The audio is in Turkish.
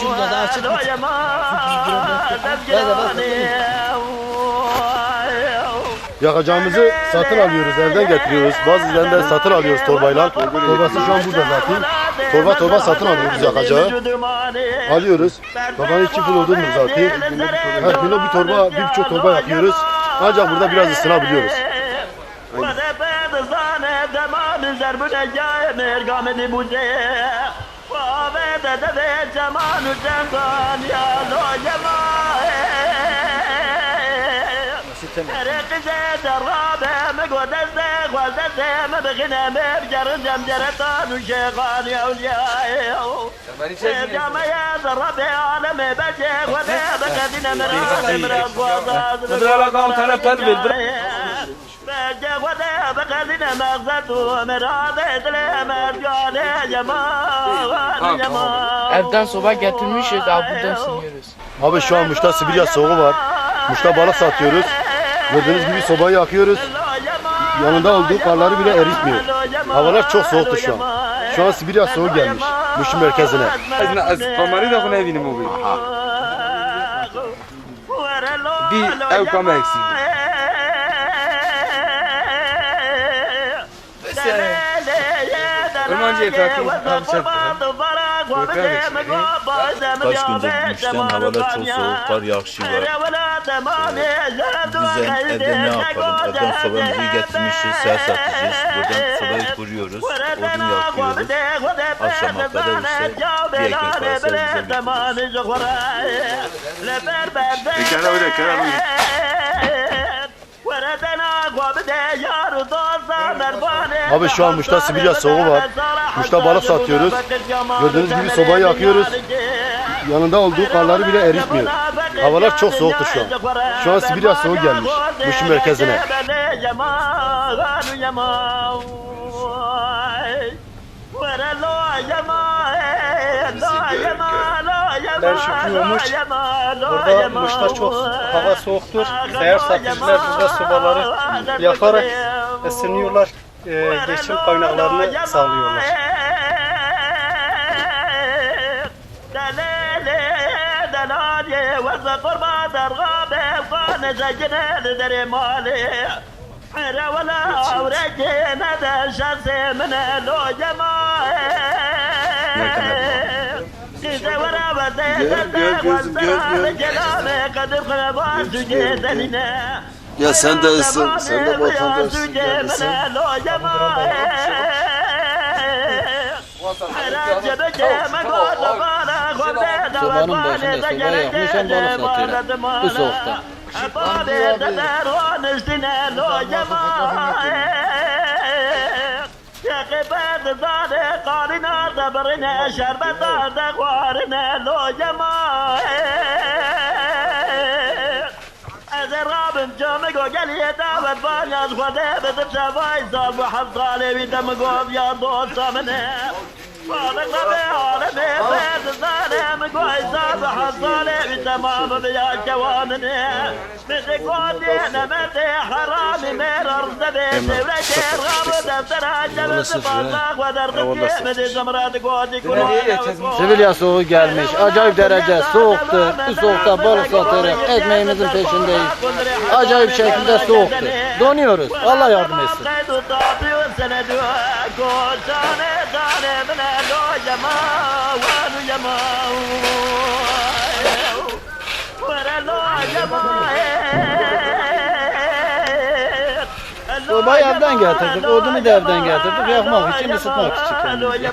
Şurada da açık. Yakacağımızı satın alıyoruz, evden getiriyoruz. Bazılarını da satın alıyoruz torbayla. Torbası şu an burada zaten. Torba satın alıyoruz yakacağı. Alıyoruz. Torbanın 2 kilo olduğunu zaten. Her kilo bir torba, 1,5 torba yapıyoruz. Ancak burada biraz ısınabiliyoruz. Evden soba getirmişiz, abi buradan sınıyoruz. Abi şu an Muş'ta Sibirya soğuğu var. Muş'ta balık satıyoruz. Gördüğünüz gibi sobayı yakıyoruz. Yanında olduğu karları bile eritmiyor. Havalar çok soğuktu şu an. Şu an Sibirya soğuğu gelmiş. Muş'un merkezine. Bir ev kama eksiydi. Önce efendim Kaç gündür Muş'tan havalar çok soğuk, kar yağışı var. Biz evde ne yapalım? Evden sobamızı getirmişiz, ser satacağız. Buradan sobayı kuruyoruz, odun yakıyoruz. Akşama kadar işte bir ekmek parası evimize getiriyoruz. Abi şu an Muş'ta Sibirya soğuğu var. Muş'ta balık satıyoruz. Gördüğünüz gibi sobayı yakıyoruz. Yanında olduğu karları bile eritmiyor. Havalar çok soğuktu şu an. Şu an Sibirya soğuğu gelmiş. Muş'un merkezine. Ben Şükrü Yomuş. Burada Muş'ta çok hava soğuktur. Seyyar satıcılar burada sobaları yakarak ısınıyorlar. Geçim kaynaklarını sağlıyorlar. Ya sen de ısın, sen de vatandaşsın, gel ısın. Sobanın başında soba yakmış hem balık satıyor bu soğukta. Sibirya soğuğu gelmiş. Acayip derece soğuktur. Bu soğukta balık satıyoruz. Ekmeğimizin peşindeyiz. Acayip şekilde soğuktur. Donuyoruz. Allah yardım etsin. Sobayı evden getirdik, odunu da evden getirdik, yakmak için, ısıtmak için kendimizi.